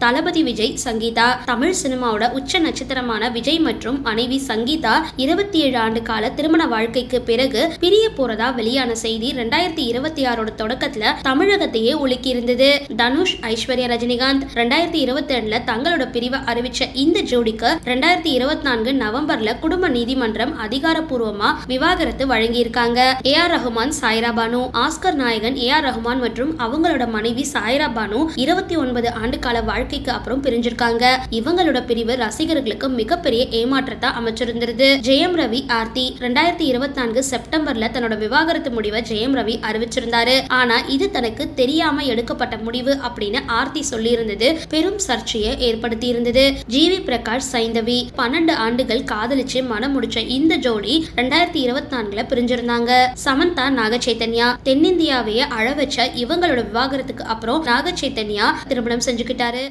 தளபதி விஜய், சங்கீதா. தமிழ் சினிமாவோட உச்ச நட்சத்திரமான விஜய் மற்றும் மனைவி சங்கீதா 27 ஆண்டு கால திருமண வாழ்க்கைக்கு பிறகு பிரிய போறதா வெளியான செய்தி 2026 தொடக்கத்துல தமிழகத்தையே உலுக்கி இருந்தது. தனுஷ், ஐஸ்வர்யா ரஜினிகாந்த் 2022 தங்களோட பிரிவை அறிவிச்ச இந்த ஜோடிக்கு 2024 நவம்பர்ல குடும்ப நீதிமன்றம் அதிகாரப்பூர்வமா விவாகரத்து வழங்கியிருக்காங்க. A.R. ரஹ்மான், சாய்ரா பானு. ஆஸ்கர் நாயகன் A.R. ரஹ்மான் மற்றும் அவங்களோட மனைவி சாய்ரா பானு 29 ஆண்டு கால வாழ்க்கைக்கு அப்புறம் பிரிஞ்சிருக்காங்க. இவங்களோட பிரிவு ரசிகர்களுக்கு மிகப்பெரிய ஏமாற்றத்தை அமைச்சிருந்தது. ஜெயம் ரவி, ஆர்த்தி 2024 செப்டம்பர்ல தன்னோட விவாகரத்து முடிவை ஜெயம் ரவி அறிவிச்சிருந்தாரு. ஆனா இது தனக்கு தெரியாம எடுக்கப்பட்ட முடிவு அப்படின்னு ஆர்த்தி சொல்லி இருந்தது பெரும் சர்ச்சையை ஏற்படுத்தி இருந்தது. ஜிவி பிரகாஷ், சைந்தவி 12 ஆண்டுகள் காதலிச்சு மனம் முடிச்ச இந்த ஜோடி 2024 பிரிஞ்சிருந்தாங்க. சமந்தா, நாகச்சைத்தன்யா. தென்னிந்தியாவையே அழ வச்ச இவங்களோட விவாகரத்துக்கு அப்புறம் நாகச்சைத்தன்யா திருமணம் செஞ்சுக்கிட்டாரு.